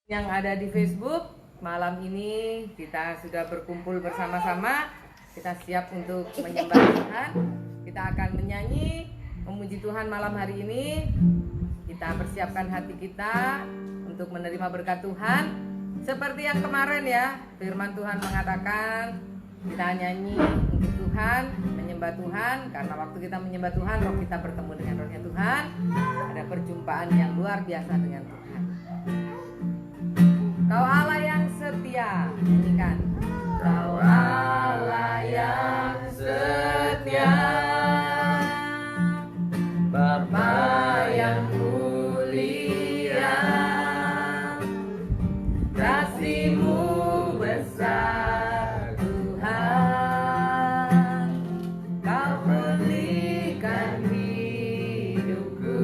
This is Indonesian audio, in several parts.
Yang ada di Facebook, malam ini kita sudah berkumpul bersama-sama. Kita siap untuk menyembah Tuhan. Kita akan menyanyi, memuji Tuhan malam hari ini. Kita persiapkan hati kita untuk menerima berkat Tuhan. Seperti yang kemarin ya, firman Tuhan mengatakan kita nyanyi untuk Tuhan, menyembah Tuhan. Karena waktu kita menyembah Tuhan, roh kita bertemu dengan rohnya Tuhan. Ada perjumpaan yang luar biasa dengan Tuhan. Kau Allah yang setia, nyanyikan. Kau Allah yang setia, Bapa yang mulia, kasih-Mu besar Tuhan, Kau berikan hidupku.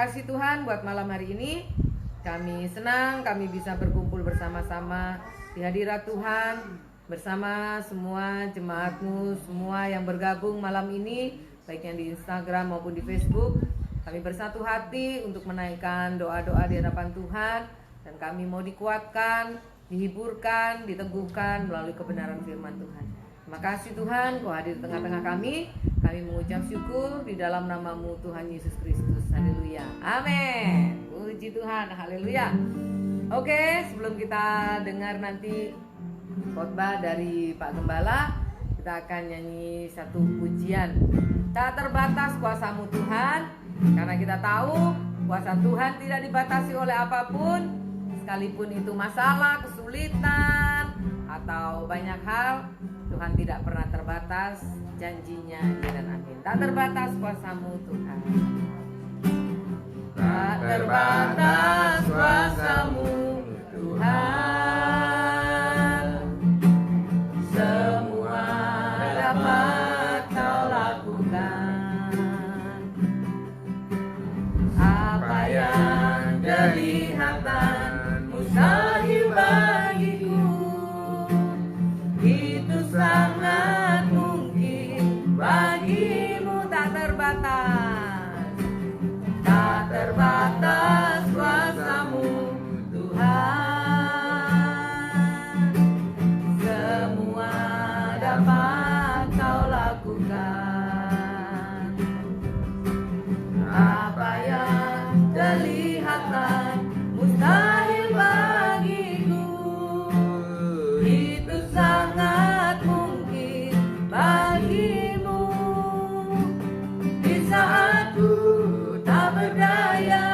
kasih Tuhan buat malam hari ini. Kami senang kami bisa berkumpul bersama-sama di hadirat Tuhan bersama semua jemaatmu, semua yang bergabung malam ini, baik yang di Instagram maupun di Facebook. Kami bersatu hati untuk menaikkan doa-doa di hadapan Tuhan, dan kami mau dikuatkan, dihiburkan, diteguhkan melalui kebenaran firman Tuhan. Terima kasih Tuhan, Kau hadir di tengah-tengah kami. Kami mengucap syukur di dalam nama-Mu Tuhan Yesus Kristus. Haleluya. Amin. Puji Tuhan. Haleluya. Oke, sebelum kita dengar nanti khotbah dari Pak Gembala, kita akan nyanyi satu pujian. Tak terbatas kuasa-Mu Tuhan, karena kita tahu kuasa Tuhan tidak dibatasi oleh apapun, sekalipun itu masalah, kesulitan, atau banyak hal. Tuhan tidak pernah terbatas, janjinya ya dan amin. Tak terbatas kuasa-Mu Tuhan. Tak terbatas kuasa-Mu Tuhan, semua dapat Kau lakukan. Apa yang kelihatan mustahil bagiku, itu sangat mungkin bagimu. Tak terbatas, tak terbatas kuasa-Mu Tuhan, semua dapat Kau lakukan. Apa yang kelihatan mustahil bagiku, itu sangat mungkin bagimu. Di saat ku tak berdaya,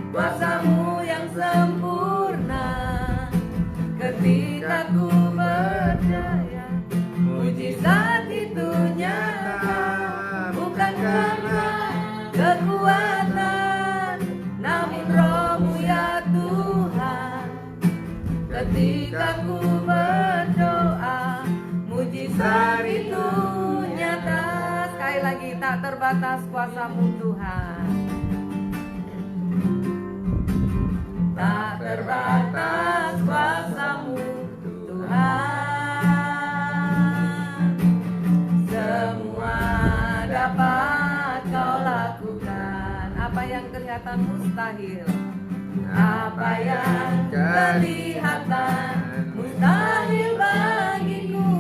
kuasa-Mu yang sempurna. Ketika ku percaya, mujizat itu nyata. Bukan karena kekuatan, namun Roh-Mu ya Tuhan. Ketika ku berdoa, mujizat itu nyata. Sekali lagi, tak terbatas kuasa-Mu Tuhan. Tak terbatas kuasa-Mu Tuhan, semua dapat Kau lakukan. Apa yang kelihatan mustahil, apa yang kelihatan mustahil bagiku,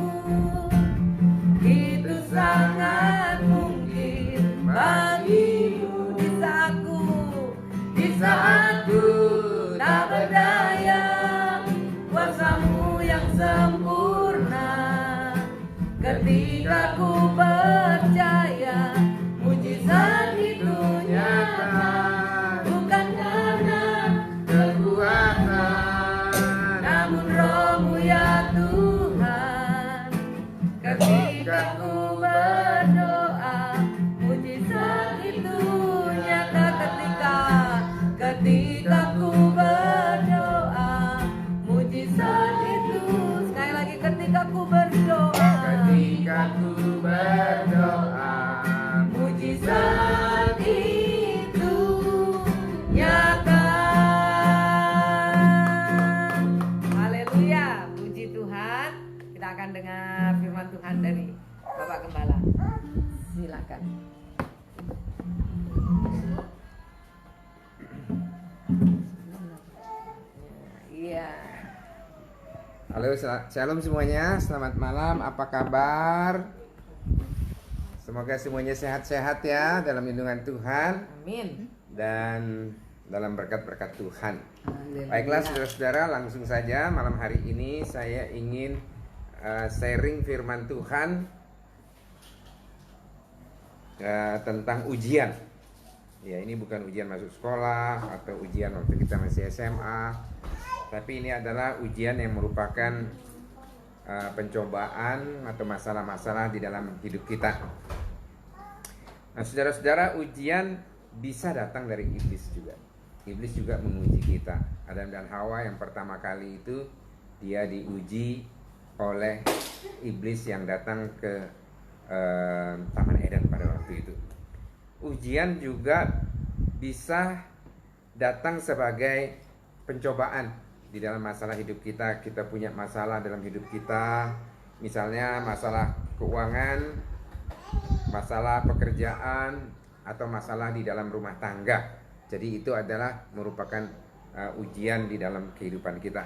itu sangat mungkin bagimu. Di saatku tak berdaya, kuasa-Mu yang sempurna. Ketika ku percaya, mujizat itu nyata. Bukan karena kekuatan, namun Roh-Mu ya Tuhan. Ketika ku berdoa, mujizat itu nyata. Ketika ku berdoa, mujizat itu. Sekali lagi, ketika ku berdoa, mujizat itu nyata. Haleluya, puji Tuhan. Kita akan dengar firman Tuhan dari Bapak Gembala. Silakan. Iya. Halo, shalom semuanya. Selamat malam. Apa kabar? Semoga semuanya sehat-sehat ya dalam lindungan Tuhan. Amin. Dan dalam berkat-berkat Tuhan. Haleluya. Baiklah saudara-saudara, langsung saja malam hari ini saya ingin sharing firman Tuhan tentang ujian. Ya, ini bukan ujian masuk sekolah atau ujian waktu kita masih SMA, tapi ini adalah ujian yang merupakan pencobaan atau masalah-masalah di dalam hidup kita. Nah, saudara-saudara, ujian bisa datang dari iblis juga. Iblis juga menguji kita. Adam dan Hawa yang pertama kali itu dia diuji oleh iblis yang datang ke Taman Eden pada waktu itu. Ujian juga bisa datang sebagai pencobaan di dalam masalah hidup kita. Kita punya masalah dalam hidup kita, misalnya masalah keuangan, masalah pekerjaan, atau masalah di dalam rumah tangga. Jadi itu adalah merupakan ujian di dalam kehidupan kita.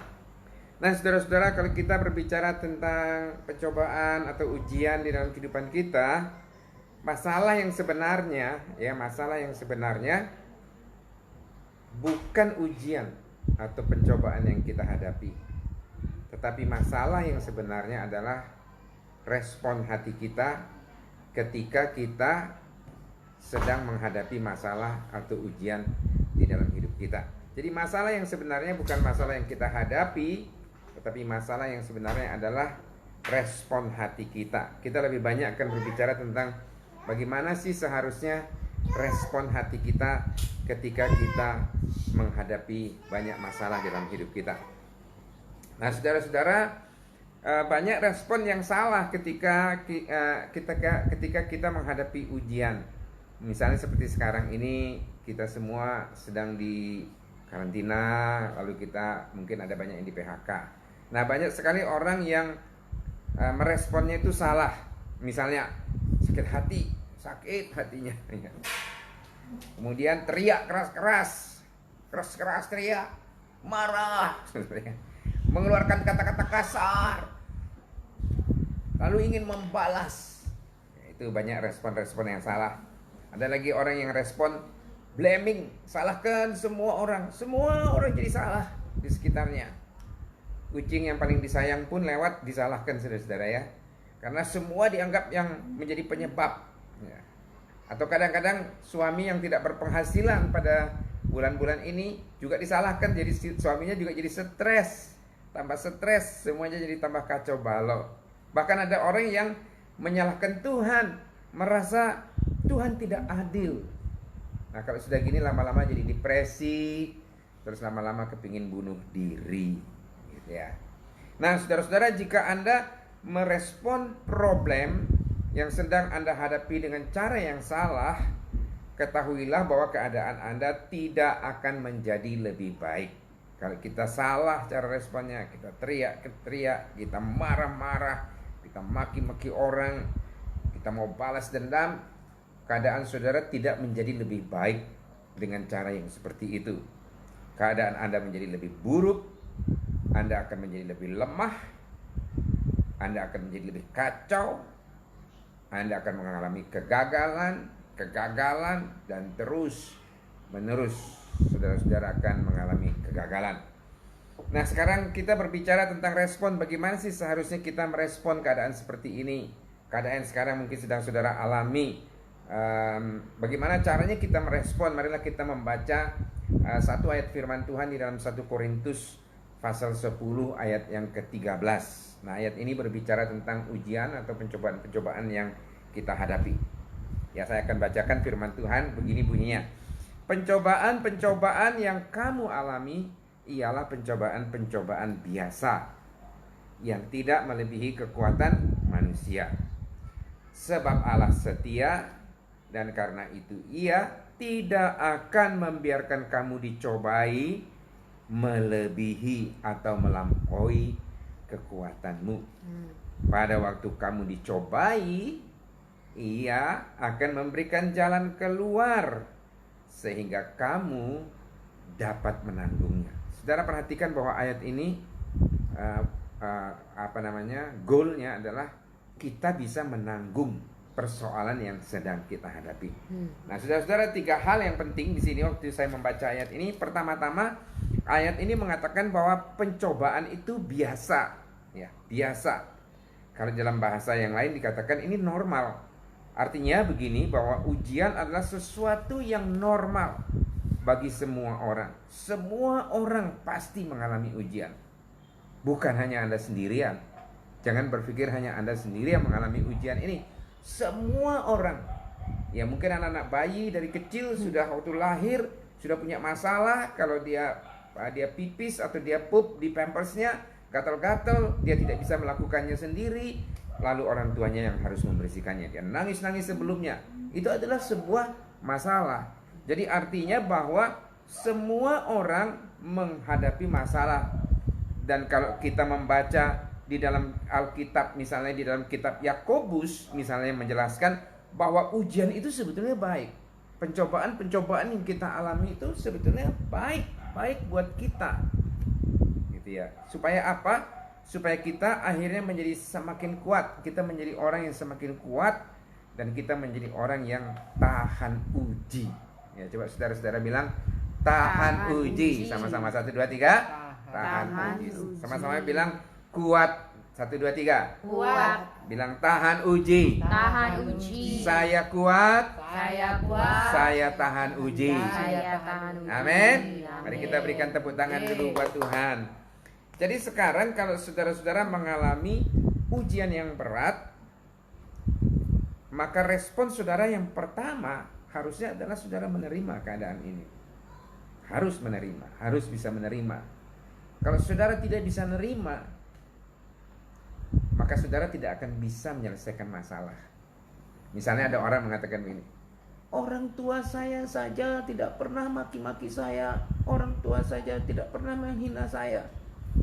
Nah, saudara-saudara, kalau kita berbicara tentang pencobaan atau ujian di dalam kehidupan kita, masalah yang sebenarnya bukan ujian atau pencobaan yang kita hadapi, tetapi masalah yang sebenarnya adalah respon hati kita ketika kita sedang menghadapi masalah atau ujian di dalam hidup kita. Jadi masalah yang sebenarnya bukan masalah yang kita hadapi, tetapi masalah yang sebenarnya adalah respon hati kita. Kita lebih banyak akan berbicara tentang bagaimana sih seharusnya respon hati kita ketika kita menghadapi banyak masalah dalam hidup kita. Nah, saudara-saudara, banyak respon yang salah ketika kita menghadapi ujian. Misalnya seperti sekarang ini kita semua sedang di karantina, lalu kita mungkin ada banyak yang di PHK. Nah, banyak sekali orang yang meresponnya itu salah. Misalnya sakit hatinya. Kemudian teriak keras-keras teriak, marah, mengeluarkan kata-kata kasar, lalu ingin membalas. Itu banyak respon-respon yang salah. Ada lagi orang yang respon blaming, salahkan semua orang jadi salah di sekitarnya. Kucing yang paling disayang pun lewat disalahkan, saudara-saudara ya, karena semua dianggap yang menjadi penyebab ya. Atau kadang-kadang suami yang tidak berpenghasilan pada bulan-bulan ini juga disalahkan, jadi suaminya juga jadi tambah stres, semuanya jadi tambah kacau balau. Bahkan ada orang yang menyalahkan Tuhan, merasa Tuhan tidak adil. Nah, kalau sudah gini lama-lama jadi depresi, terus lama-lama kepingin bunuh diri gitu ya. Nah, saudara-saudara, jika Anda merespon problem yang sedang Anda hadapi dengan cara yang salah, ketahuilah bahwa keadaan Anda tidak akan menjadi lebih baik. Kalau kita salah cara responnya, kita teriak, kita marah-marah, kita maki-maki orang, kita mau balas dendam, keadaan saudara tidak menjadi lebih baik dengan cara yang seperti itu. Keadaan Anda menjadi lebih buruk, Anda akan menjadi lebih lemah, Anda akan menjadi lebih kacau, Anda akan mengalami kegagalan, dan terus menerus saudara-saudara akan mengalami kegagalan. Nah, sekarang kita berbicara tentang respon. Bagaimana sih seharusnya kita merespon keadaan seperti ini? Keadaan sekarang mungkin sedang saudara alami. Bagaimana caranya kita merespon? Marilah kita membaca satu ayat firman Tuhan di dalam 1 Korintus pasal 10 ayat yang ke-13. Nah, ayat ini berbicara tentang ujian atau pencobaan-pencobaan yang kita hadapi. Ya, saya akan bacakan firman Tuhan, begini bunyinya. Pencobaan-pencobaan yang kamu alami ialah pencobaan-pencobaan biasa yang tidak melebihi kekuatan manusia. Sebab Allah setia, dan karena itu Ia tidak akan membiarkan kamu dicobai melebihi atau melampaui kekuatanmu. Pada waktu kamu dicobai, Ia akan memberikan jalan keluar sehingga kamu dapat menanggungnya. Saudara perhatikan bahwa ayat ini goalnya adalah kita bisa menanggung persoalan yang sedang kita hadapi. Nah, saudara-saudara, 3 hal yang penting di sini waktu saya membaca ayat ini. Pertama-tama, ayat ini mengatakan bahwa pencobaan itu biasa, ya, biasa. Kalau dalam bahasa yang lain dikatakan ini normal. Artinya begini, bahwa ujian adalah sesuatu yang normal bagi semua orang. Semua orang pasti mengalami ujian. Bukan hanya Anda sendirian. Jangan berpikir hanya Anda sendiri yang mengalami ujian ini. Semua orang. Ya, mungkin anak-anak bayi dari kecil sudah waktu lahir sudah punya masalah. Kalau dia pipis atau dia pup di pampersnya gatal-gatal, dia tidak bisa melakukannya sendiri, lalu orang tuanya yang harus membersihkannya. Dia nangis-nangis sebelumnya. Itu adalah sebuah masalah. Jadi artinya bahwa semua orang menghadapi masalah. Dan kalau kita membaca di dalam Alkitab, misalnya di dalam kitab Yakobus misalnya menjelaskan bahwa ujian itu sebetulnya baik. Pencobaan-pencobaan yang kita alami itu sebetulnya baik buat kita. Gitu ya. Supaya apa? Supaya kita akhirnya menjadi semakin kuat. Kita menjadi orang yang semakin kuat dan kita menjadi orang yang tahan uji. Ya, coba saudara-saudara bilang tahan uji. Sama-sama 1 2 3. Tahan uji. Sama-sama bilang kuat. 1 2 3. Kuat. Bilang tahan uji. Tahan uji. Saya kuat. Saya kuat. Saya tahan uji. Saya tahan uji. Amin. Mari kita berikan tepuk tangan dulu buat Tuhan. Jadi sekarang kalau saudara-saudara mengalami ujian yang berat, maka respon saudara yang pertama harusnya adalah saudara menerima keadaan ini. Harus menerima, harus bisa menerima. Kalau saudara tidak bisa menerima, maka saudara tidak akan bisa menyelesaikan masalah. Misalnya ada orang mengatakan begini, orang tua saya saja tidak pernah maki-maki saya, orang tua saja tidak pernah menghina saya,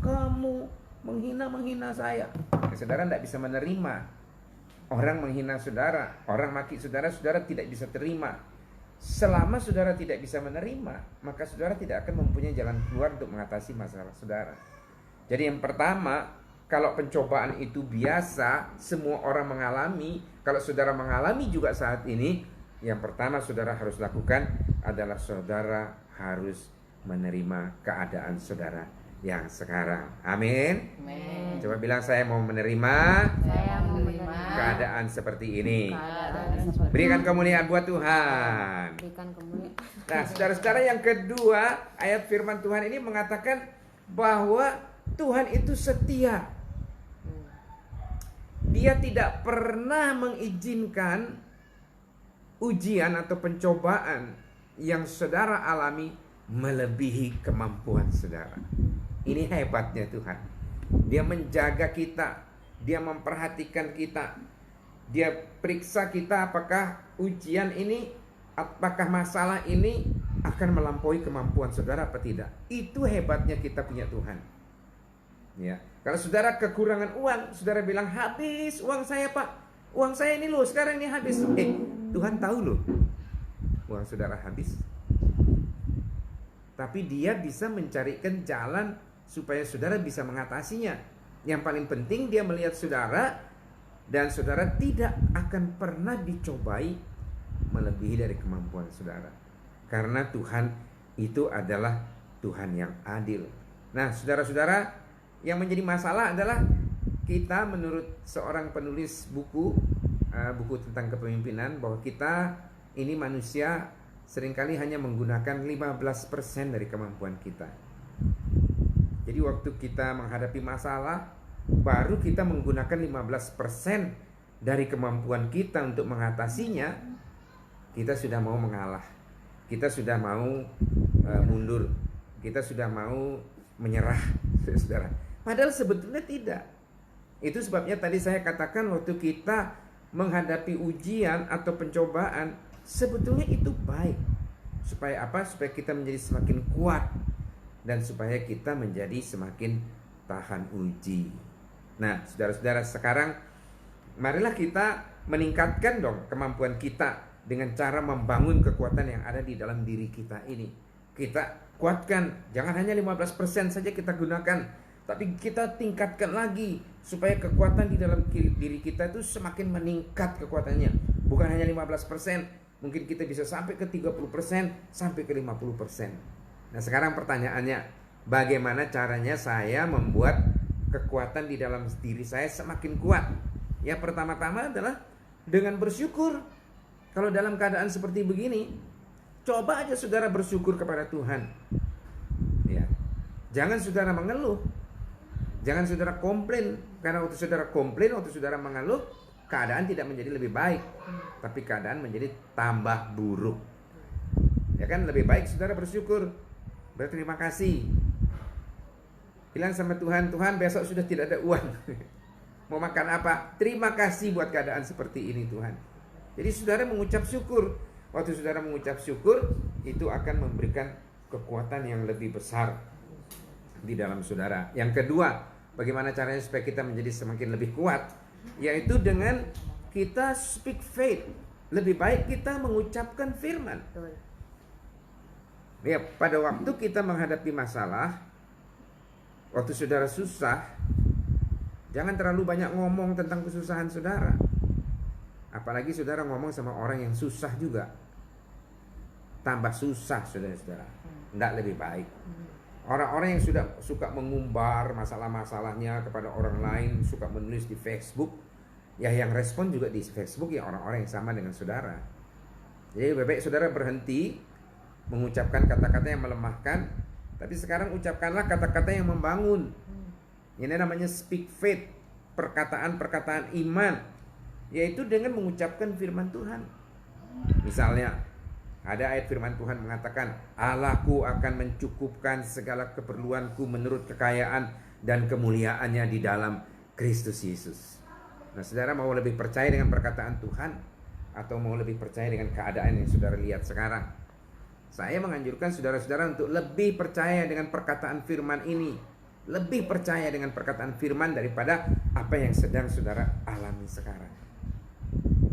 kamu menghina saya. Ya, saudara tidak bisa menerima. Orang menghina saudara, orang maki saudara, saudara tidak bisa terima. Selama saudara tidak bisa menerima, maka saudara tidak akan mempunyai jalan keluar untuk mengatasi masalah saudara. Jadi yang pertama, kalau pencobaan itu biasa, semua orang mengalami. Kalau saudara mengalami juga saat ini, yang pertama saudara harus lakukan adalah saudara harus menerima keadaan saudara yang sekarang. Amin. Amin. Coba bilang saya mau menerima Saya menerima keadaan seperti ini. keadaan seperti Berikan kemuliaan buat Tuhan. berikan kemuliaan. Nah, saudara-saudara, yang kedua, ayat firman Tuhan ini mengatakan bahwa Tuhan itu setia. Dia tidak pernah mengizinkan ujian atau pencobaan yang saudara alami melebihi kemampuan saudara. Ini hebatnya Tuhan. Dia menjaga kita, Dia memperhatikan kita, Dia periksa kita apakah ujian ini, apakah masalah ini akan melampaui kemampuan saudara apa tidak. Itu hebatnya kita punya Tuhan. Ya, kalau saudara kekurangan uang, saudara bilang habis uang saya Pak, uang saya ini loh sekarang ini habis. Tuhan tahu loh uang saudara habis, tapi Dia bisa mencarikan jalan supaya saudara bisa mengatasinya. Yang paling penting Dia melihat saudara, dan saudara tidak akan pernah dicobai melebihi dari kemampuan saudara. Karena Tuhan itu adalah Tuhan yang adil. Nah, saudara-saudara, yang menjadi masalah adalah kita menurut seorang penulis buku tentang kepemimpinan, bahwa kita ini manusia seringkali hanya menggunakan 15% dari kemampuan kita. Jadi waktu kita menghadapi masalah, baru kita menggunakan 15% dari kemampuan kita untuk mengatasinya, kita sudah mau mengalah, kita sudah mau mundur, kita sudah mau menyerah, saudara. Padahal sebetulnya tidak. Itu sebabnya tadi saya katakan waktu kita menghadapi ujian atau pencobaan, sebetulnya itu baik. Supaya apa? Supaya kita menjadi semakin kuat, dan supaya kita menjadi semakin tahan uji. Nah, saudara-saudara, sekarang marilah kita meningkatkan dong kemampuan kita dengan cara membangun kekuatan yang ada di dalam diri kita ini. Kita kuatkan, jangan hanya 15% saja kita gunakan, tapi kita tingkatkan lagi supaya kekuatan di dalam diri kita itu semakin meningkat kekuatannya. Bukan hanya 15%, mungkin kita bisa sampai ke 30%, sampai ke 50%. Nah, sekarang pertanyaannya, bagaimana caranya saya membuat kekuatan di dalam diri saya semakin kuat? Ya, pertama-tama adalah dengan bersyukur. Kalau dalam keadaan seperti begini, coba aja saudara bersyukur kepada Tuhan. Ya. Jangan saudara mengeluh. Jangan saudara komplain. Karena waktu saudara komplain, waktu saudara mengeluh, keadaan tidak menjadi lebih baik, tapi keadaan menjadi tambah buruk. Ya kan, lebih baik saudara bersyukur, berterima kasih. Bilang sama Tuhan, Tuhan besok sudah tidak ada uang. Mau makan apa? Terima kasih buat keadaan seperti ini Tuhan. Jadi saudara mengucap syukur. Waktu saudara mengucap syukur, itu akan memberikan kekuatan yang lebih besar di dalam saudara. Yang kedua, bagaimana caranya supaya kita menjadi semakin lebih kuat? Yaitu dengan kita speak faith. Lebih baik kita mengucapkan firman. Betul. Ya, pada waktu kita menghadapi masalah, waktu saudara susah, jangan terlalu banyak ngomong tentang kesusahan saudara. Apalagi saudara ngomong sama orang yang susah juga, tambah susah saudara-saudara. Tidak lebih baik. Orang-orang yang sudah suka mengumbar masalah-masalahnya kepada orang lain, suka menulis di Facebook, ya yang respon juga di Facebook ya orang-orang yang sama dengan saudara. Jadi lebih baik saudara berhenti mengucapkan kata-kata yang melemahkan, tapi sekarang ucapkanlah kata-kata yang membangun. Ini namanya speak faith, perkataan-perkataan iman, yaitu dengan mengucapkan firman Tuhan. Misalnya ada ayat firman Tuhan mengatakan, Allahku akan mencukupkan segala keperluanku menurut kekayaan dan kemuliaannya di dalam Kristus Yesus. Nah, saudara mau lebih percaya dengan perkataan Tuhan atau mau lebih percaya dengan keadaan yang saudara lihat sekarang? Saya menganjurkan saudara-saudara untuk lebih percaya dengan perkataan firman ini. Lebih percaya dengan perkataan firman daripada apa yang sedang saudara alami sekarang.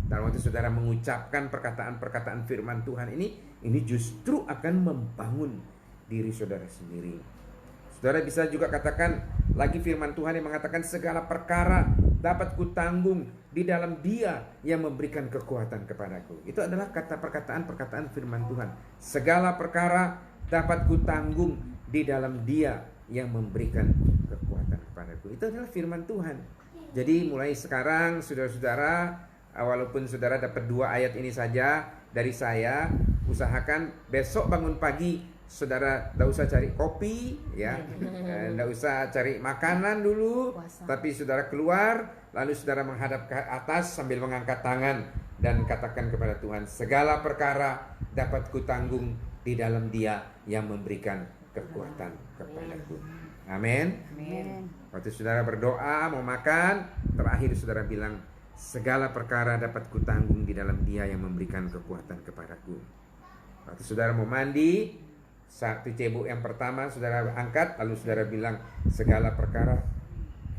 Dan waktu saudara mengucapkan perkataan-perkataan firman Tuhan ini justru akan membangun diri saudara sendiri. Saudara bisa juga katakan lagi firman Tuhan yang mengatakan segala perkara dapat kutanggung di dalam Dia yang memberikan kekuatan kepadaku. Itu adalah perkataan firman Tuhan. Segala perkara dapat kutanggung di dalam Dia yang memberikan kekuatan kepadaku. Itu adalah firman Tuhan. Jadi mulai sekarang saudara-saudara, walaupun saudara dapat 2 ayat ini saja dari saya, usahakan besok bangun pagi saudara tidak usah cari kopi ya, tidak usah cari makanan dulu, tapi saudara keluar lalu saudara menghadap ke atas sambil mengangkat tangan dan katakan kepada Tuhan, segala perkara dapat kutanggung di dalam Dia yang memberikan kekuatan kepadaku. Amin. Waktu saudara berdoa mau makan, terakhir saudara bilang, segala perkara dapat kutanggung di dalam Dia yang memberikan kekuatan kepadaku. Waktu saudara mau mandi, satu cebok yang pertama saudara angkat, lalu saudara bilang, segala perkara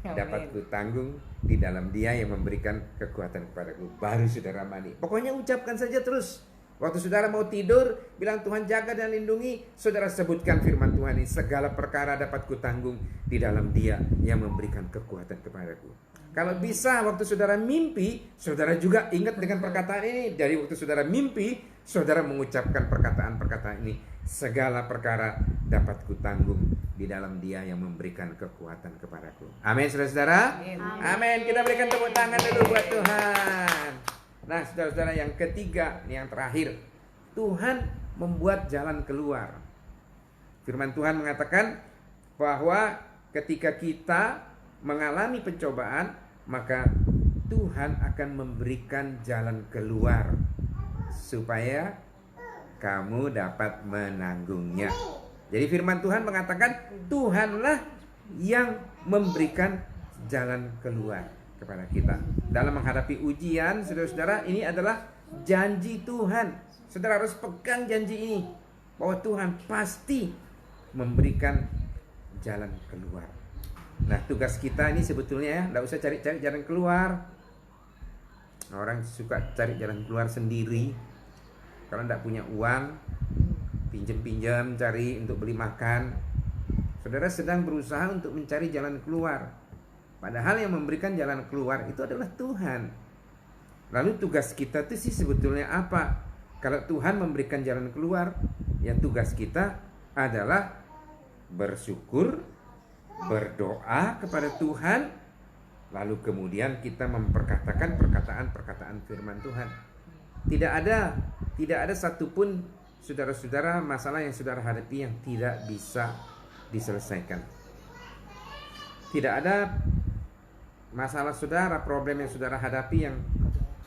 dapat kutanggung di dalam Dia yang memberikan kekuatan kepadaku. Baru saudara mandi. Pokoknya ucapkan saja terus. Waktu saudara mau tidur, bilang Tuhan jaga dan lindungi, saudara sebutkan firman Tuhan ini, segala perkara dapat kutanggung di dalam Dia yang memberikan kekuatan kepadaku. Kalau bisa waktu saudara mimpi, saudara juga ingat dengan perkataan ini. Dari waktu saudara mimpi, saudara mengucapkan perkataan-perkataan ini, segala perkara dapat kutanggung di dalam Dia yang memberikan kekuatan kepadaku. Amin, saudara-saudara. Amin. Kita berikan tepuk tangan dulu buat Tuhan. Nah, saudara-saudara, yang ketiga, ini yang terakhir, Tuhan membuat jalan keluar. Firman Tuhan mengatakan bahwa ketika kita mengalami pencobaan, maka Tuhan akan memberikan jalan keluar supaya kamu dapat menanggungnya. Jadi firman Tuhan mengatakan Tuhanlah yang memberikan jalan keluar kepada kita. Dalam menghadapi ujian, saudara-saudara, ini adalah janji Tuhan. Saudara harus pegang janji ini, bahwa Tuhan pasti memberikan jalan keluar. Nah, tugas kita ini sebetulnya ya, tidak usah cari-cari jalan keluar. Orang suka cari jalan keluar sendiri. Kalau tidak punya uang, pinjam-pinjam cari untuk beli makan. Saudara sedang berusaha untuk mencari jalan keluar. Padahal yang memberikan jalan keluar itu adalah Tuhan. Lalu tugas kita itu sih sebetulnya apa? Kalau Tuhan memberikan jalan keluar, ya tugas kita adalah bersyukur, berdoa kepada Tuhan, lalu kemudian kita memperkatakan perkataan-perkataan firman Tuhan. Tidak ada satupun saudara-saudara masalah yang saudara hadapi yang tidak bisa diselesaikan. Tidak ada masalah saudara, problem yang saudara hadapi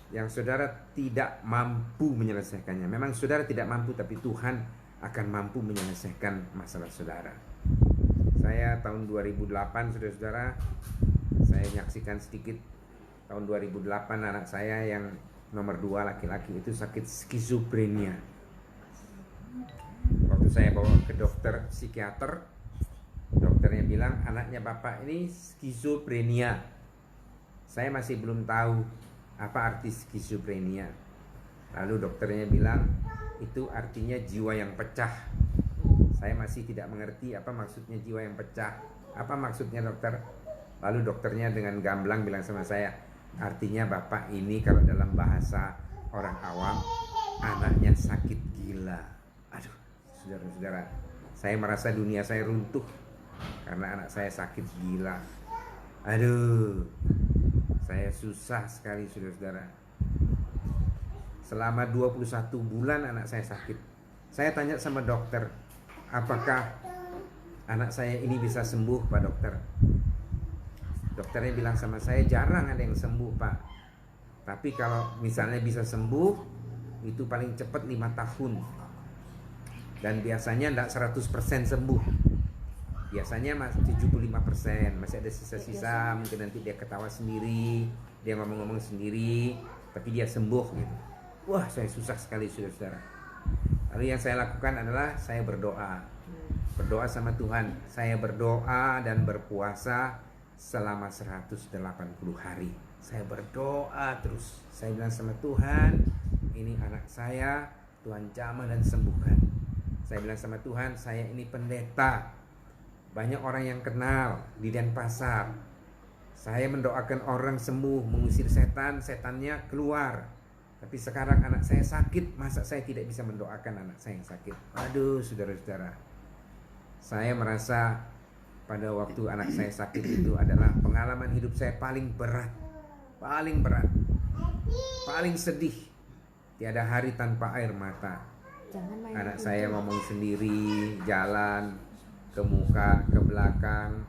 yang saudara tidak mampu menyelesaikannya. Memang saudara tidak mampu, tapi Tuhan akan mampu menyelesaikan masalah saudara. Saya tahun 2008, saudara-saudara, saya menyaksikan sedikit. Tahun 2008 anak saya yang nomor 2 laki-laki itu sakit skizofrenia. saya bawa ke dokter psikiater. Dokternya bilang anaknya bapak ini skizofrenia. Saya masih belum tahu apa arti skizofrenia. Lalu dokternya bilang itu artinya jiwa yang pecah. Saya masih tidak mengerti apa maksudnya jiwa yang pecah. Apa maksudnya dokter? Lalu dokternya dengan gamblang bilang sama saya, artinya bapak ini kalau dalam bahasa orang awam, anaknya sakit gila. Aduh, saudara-saudara, saya merasa dunia saya runtuh karena anak saya sakit gila. Aduh, saya susah sekali saudara-saudara. Selama 21 bulan anak saya sakit. Saya tanya sama dokter, apakah anak saya ini bisa sembuh Pak Dokter? Dokternya bilang sama saya, jarang ada yang sembuh Pak. Tapi kalau misalnya bisa sembuh, itu paling cepat 5 tahun. Dan biasanya tidak 100% sembuh. Biasanya masih 75%, masih ada sisa-sisa. Mungkin nanti dia ketawa sendiri, dia ngomong-ngomong sendiri, tapi dia sembuh gitu. Wah, saya susah sekali saudara-saudara. Lalu yang saya lakukan adalah saya berdoa. Berdoa sama Tuhan. Saya berdoa dan berpuasa selama 180 hari. Saya berdoa terus. Saya bilang sama Tuhan, ini anak saya, Tuhan jamah dan sembuhkan. Saya bilang sama Tuhan, saya ini pendeta. Banyak orang yang kenal di Denpasar. Saya mendoakan orang sembuh, mengusir setan, setannya keluar. Tapi sekarang anak saya sakit, masa saya tidak bisa mendoakan anak saya yang sakit? Aduh, saudara-saudara. Saya merasa pada waktu anak saya sakit itu adalah pengalaman hidup saya paling berat. Paling berat. Paling sedih. Tiada hari tanpa air mata. Anak saya ngomong sendiri, jalan ke muka, ke belakang,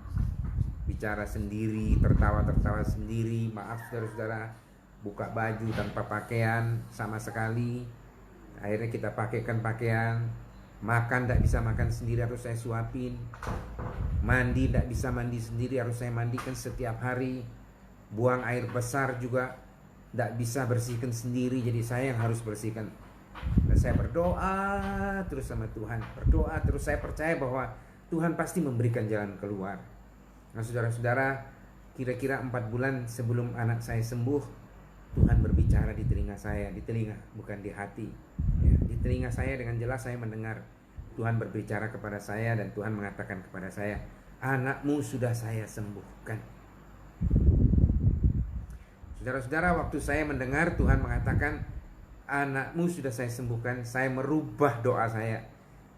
bicara sendiri, tertawa-tertawa sendiri. Maaf saudara-saudara, buka baju tanpa pakaian sama sekali. Akhirnya kita pakaikan pakaian. Makan tidak bisa makan sendiri, harus saya suapin. Mandi tidak bisa mandi sendiri, harus saya mandikan setiap hari. Buang air besar juga tidak bisa bersihkan sendiri, jadi saya yang harus bersihkan. Dan saya berdoa terus sama Tuhan. Berdoa terus, saya percaya bahwa Tuhan pasti memberikan jalan keluar. Nah saudara-saudara, kira-kira 4 bulan sebelum anak saya sembuh, Tuhan berbicara di telinga saya, di telinga bukan di hati ya, di telinga saya dengan jelas saya mendengar Tuhan berbicara kepada saya. Dan Tuhan mengatakan kepada saya, anakmu sudah saya sembuhkan. Saudara-saudara, waktu saya mendengar Tuhan mengatakan anakmu sudah saya sembuhkan, saya merubah doa saya.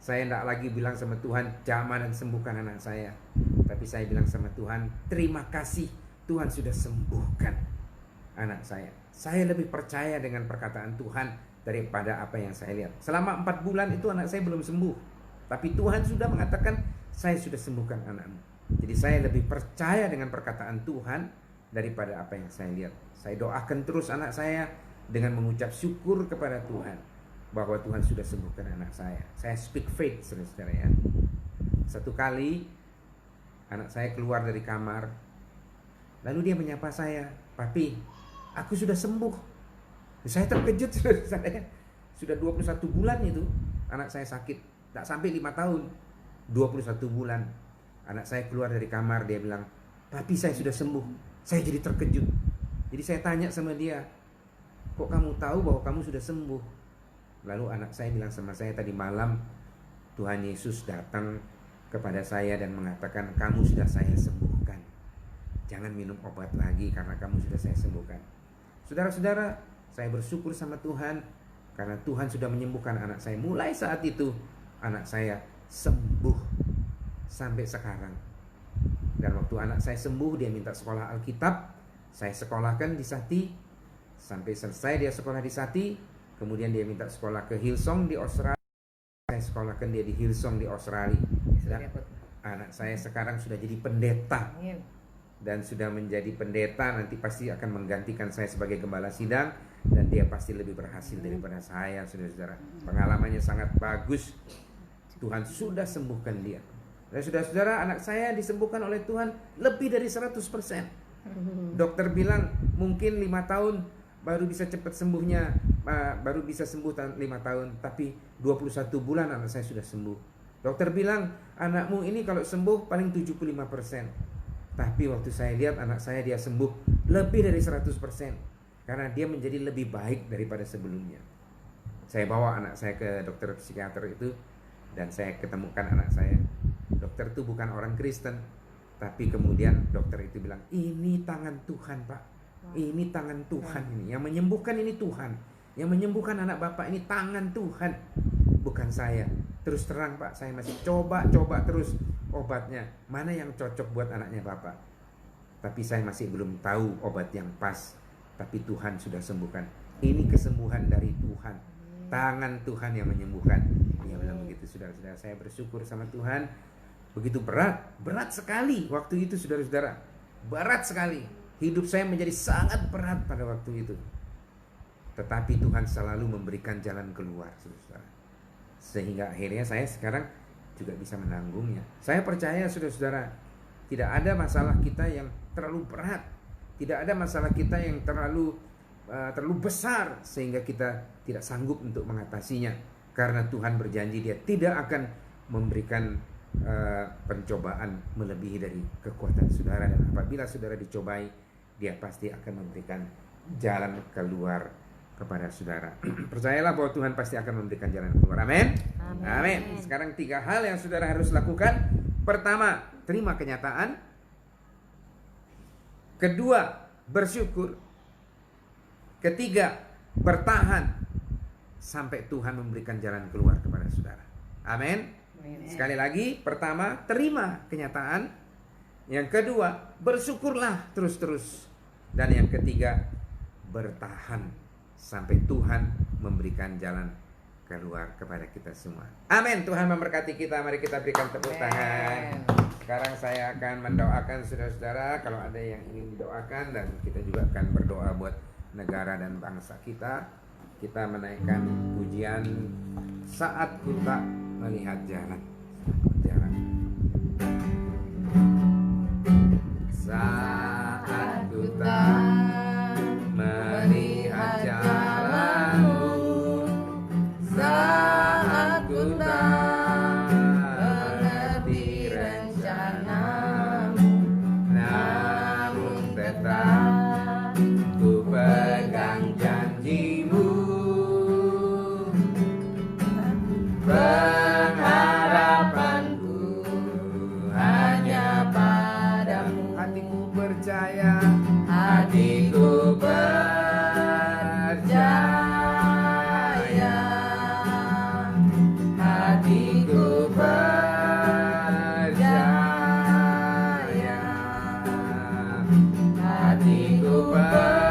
Saya tidak lagi bilang sama Tuhan, jamah dan sembuhkan anak saya. Tapi saya bilang sama Tuhan, terima kasih Tuhan sudah sembuhkan anak saya. Saya lebih percaya dengan perkataan Tuhan daripada apa yang saya lihat. Selama 4 bulan itu anak saya belum sembuh, tapi Tuhan sudah mengatakan saya sudah sembuhkan anakmu. Jadi saya lebih percaya dengan perkataan Tuhan daripada apa yang saya lihat. Saya doakan terus anak saya dengan mengucap syukur kepada Tuhan bahwa Tuhan sudah sembuhkan anak saya. Saya speak faith saudara-saudara ya. Satu kali anak saya keluar dari kamar, lalu dia menyapa saya, "Papi, aku sudah sembuh." Saya terkejut saudara. Sudah 21 bulan itu anak saya sakit. Tak sampai 5 tahun. 21 bulan. Anak saya keluar dari kamar, dia bilang, "Papi, saya sudah sembuh." Saya jadi terkejut. Jadi saya tanya sama dia, "Kok kamu tahu bahwa kamu sudah sembuh?" Lalu anak saya bilang sama saya, "Tadi malam Tuhan Yesus datang kepada saya dan mengatakan, kamu sudah saya sembuhkan. Jangan minum obat lagi karena kamu sudah saya sembuhkan." Saudara-saudara, saya bersyukur sama Tuhan karena Tuhan sudah menyembuhkan anak saya. Mulai saat itu anak saya sembuh sampai sekarang. Dan waktu anak saya sembuh, dia minta sekolah Alkitab. Saya sekolahkan di Sati. Sampai selesai dia sekolah di Sati. Kemudian dia minta sekolah ke Hillsong di Australia. Saya sekolahkan dia di Hillsong di Australia. Dan anak saya sekarang sudah jadi pendeta. Dan sudah menjadi pendeta, nanti pasti akan menggantikan saya sebagai gembala sidang. Dan dia pasti lebih berhasil daripada saya, saudara-saudara. Pengalamannya sangat bagus. Tuhan sudah sembuhkan dia. Dan saudara-saudara, anak saya disembuhkan oleh Tuhan lebih dari 100%. Dokter bilang mungkin 5 tahun baru bisa cepat sembuhnya, baru bisa sembuh 5 tahun. Tapi 21 bulan anak saya sudah sembuh. Dokter bilang anakmu ini kalau sembuh paling 75%. Tapi waktu saya lihat anak saya dia sembuh lebih dari 100%. Karena dia menjadi lebih baik daripada sebelumnya. Saya bawa anak saya ke dokter psikiater itu dan saya ketemukan anak saya. Dokter itu bukan orang Kristen. Tapi kemudian dokter itu bilang, ini tangan Tuhan Pak. Ini tangan Tuhan ini. Yang menyembuhkan ini Tuhan. Yang menyembuhkan anak Bapak ini tangan Tuhan. Bukan saya. Terus terang Pak, saya masih coba terus obatnya. Mana yang cocok buat anaknya Bapak. Tapi saya masih belum tahu obat yang pas. Tapi Tuhan sudah sembuhkan. Ini kesembuhan dari Tuhan. Tangan Tuhan yang menyembuhkan. Dia bilang begitu, saudara-saudara. Saya bersyukur sama Tuhan. Begitu berat sekali waktu itu, saudara-saudara. Berat sekali. Hidup saya menjadi sangat berat pada waktu itu. Tetapi Tuhan selalu memberikan jalan keluar, saudara-saudara. Sehingga akhirnya saya sekarang juga bisa menanggungnya. Saya percaya, saudara-saudara, tidak ada masalah kita yang terlalu berat. Tidak ada masalah kita yang terlalu besar sehingga kita tidak sanggup untuk mengatasinya. Karena Tuhan berjanji Dia tidak akan memberikan pencobaan melebihi dari kekuatan saudara. Dan apabila saudara dicobai, Dia pasti akan memberikan jalan keluar kepada saudara. Percayalah bahwa Tuhan pasti akan memberikan jalan keluar. Amin. Amin. Sekarang 3 hal yang saudara harus lakukan. Pertama, terima kenyataan. Kedua, bersyukur. Ketiga, bertahan sampai Tuhan memberikan jalan keluar kepada saudara. Amin. Sekali lagi, pertama, terima kenyataan. Yang kedua, bersyukurlah terus-terus. Dan yang ketiga, bertahan sampai Tuhan memberikan jalan keluar kepada kita semua. Amin. Tuhan memberkati kita. Mari kita berikan tepuk tangan. Sekarang saya akan mendoakan saudara-saudara. Kalau ada yang ingin didoakan, dan kita juga akan berdoa buat negara dan bangsa kita. Kita menaikkan pujian Saat Ku Tak Melihat Jalan. Saat ku tak melihat jalanmu, saat ku tak mengerti rencanamu, namun tetap ku pegang janjimu. Pengharapanku hanya padamu. Hatiku percaya, hatiku percaya, hatiku percaya, hatiku percaya,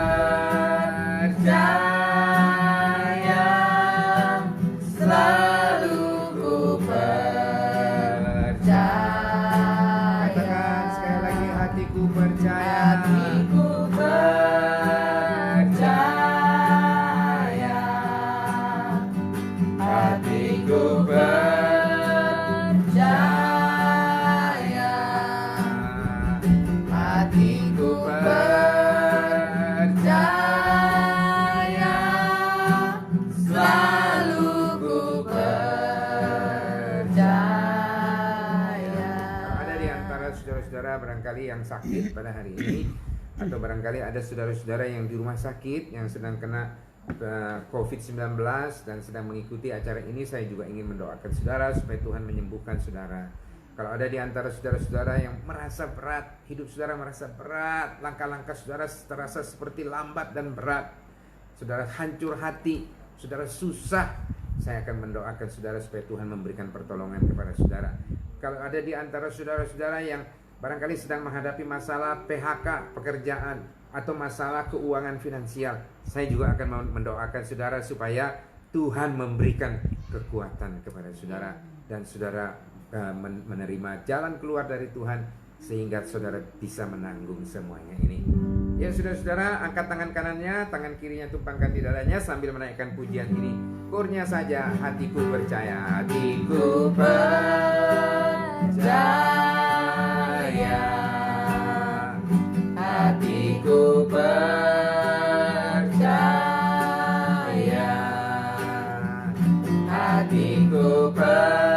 selalu ku percaya. Katakan sekali lagi, hatiku percaya, hatiku percaya, hatiku percaya, hatiku percaya, selalu ku percaya. Ada di antara saudara-saudara barangkali yang sakit pada hari ini, atau barangkali ada saudara-saudara yang di rumah sakit yang sedang kena COVID-19 dan sedang mengikuti acara ini, saya juga ingin mendoakan saudara supaya Tuhan menyembuhkan saudara. Kalau ada di antara saudara-saudara yang merasa berat, hidup saudara merasa berat, langkah-langkah saudara terasa seperti lambat dan berat, saudara hancur hati, saudara susah, saya akan mendoakan saudara supaya Tuhan memberikan pertolongan kepada saudara. Kalau ada di antara saudara-saudara yang barangkali sedang menghadapi masalah PHK, pekerjaan, atau masalah keuangan finansial, saya juga akan mendoakan saudara supaya Tuhan memberikan kekuatan kepada saudara, dan saudara menerima jalan keluar dari Tuhan sehingga saudara bisa menanggung semuanya ini. Ya saudara-saudara, angkat tangan kanannya, tangan kirinya tumpangkan di dadanya sambil menaikkan pujian ini. Kurnya saja, hatiku percaya, hatiku percaya, hatiku percaya, hatiku percaya,